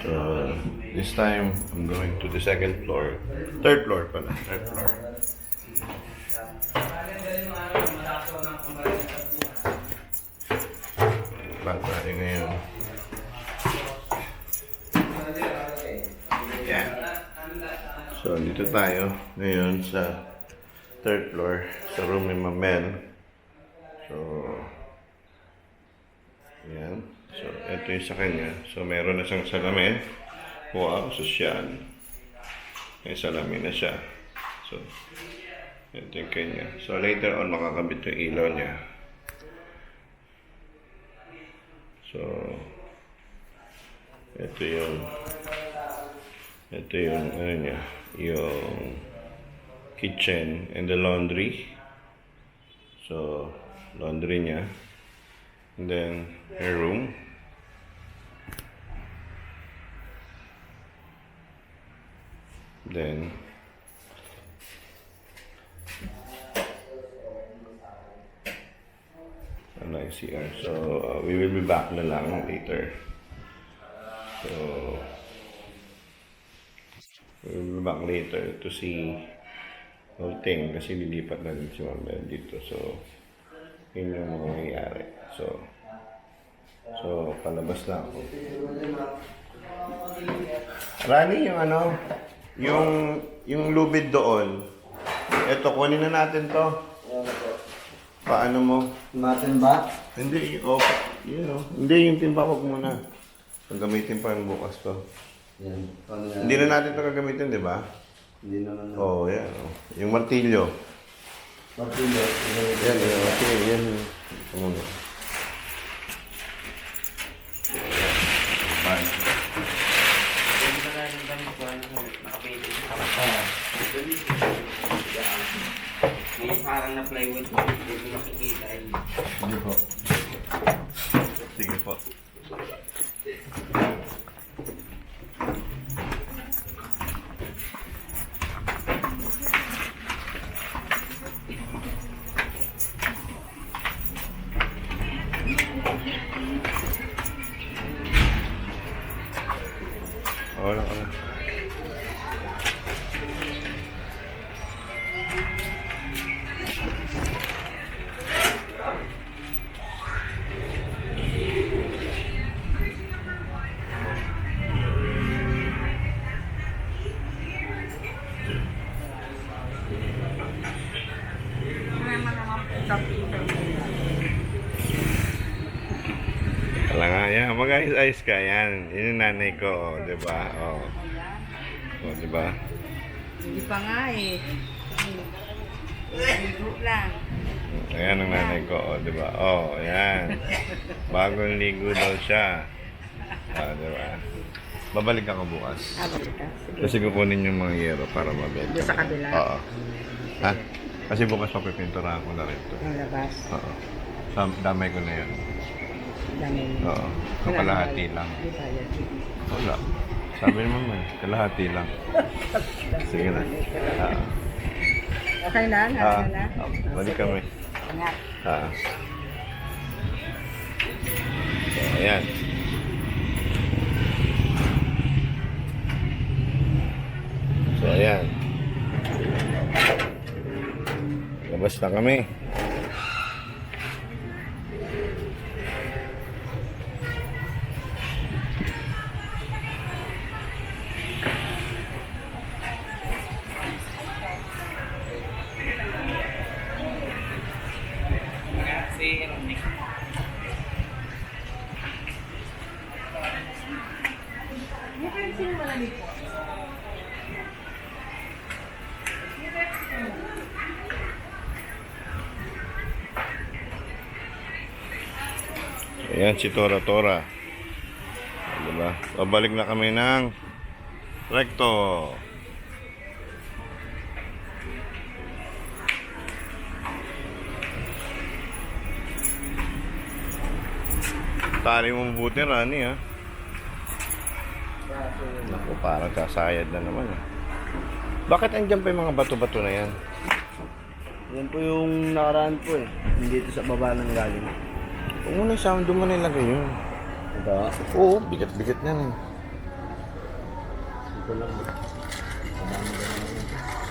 So, this time, I'm going to the second floor. Third floor pala. Third floor. Ba't tayo ngayon? Yeah. So, dito tayo ngayon sa third floor. Sa room ni Mamel. So, yan. So, ito yung sa kanya. So, meron na siyang salamin. Wow, sosyal. May salamin na siya. So, ito yung kanya. So, later on, makakabit yung ilaw niya. So, ito yung ano niya, yung kitchen and the laundry. So, laundry niya. And then, her room. Then, ano yung CR. So, we will be back na lang later. So, we will be back later to see whole thing kasi lilipat na din si Mamel dito. So, yun yung mga nangyayari. So, palabas na ako. Rani, yung ano, yung lubid doon. Ito, kunin na natin to. Paano mo? Natin ba? Hindi, hindi yung timba, wag muna. Gagamitin pa yung bukas to. Yan. Paano yan? Hindi na natin ito gagamitin, di ba? Hindi naman. Oo, yan. Oh. Yung martilyo. Martilyo. Yan, okay, yan. Ano na? Bye. May parang na plywood mo, hindi mo makikita eh. Sige po. Sige po. Wala ka na. Wala nga, yan. Mag-ayos-ayos ka, yan. Yun yung nanay ko, oh, diba? Oh. Oh, diba? Hindi pa nga eh. Ligo lang. Ayan ang nanay ko, oh, diba? Oh, ayan. Bagong ligo daw siya. Oh, diba? Babalik ako bukas. Balik ka. Sige. Kasi kukunin yung mga yero para mabenta. Doon sa kabila? Oo. Ha? Kasi bukas papipinturahan ko na rin ito. Ang labas. Oo. Damay ko na yun. Dami. Oo. Kalahati lang. Hindi bayad. Wala. Sabi naman mo, kalahati lang. Sige na. Okay na? Nasa na? Balik kami. Ingat. So, ayan. So, ayan. Labas na kami. Ayan si Tora Tora. Diba? Pabalik na kami ng Recto. Tali mo mabuti, Rani, ha? Naku, parang kasayad na naman, ha? Bakit andyan pa yung mga bato-bato na yan? Yan po yung nakaraan po eh. Hindi ito sa baba ng galing. Kung muna sound, doon mo nilagay yun. Ito. Oo, bigat-bigat na eh. Ito lang.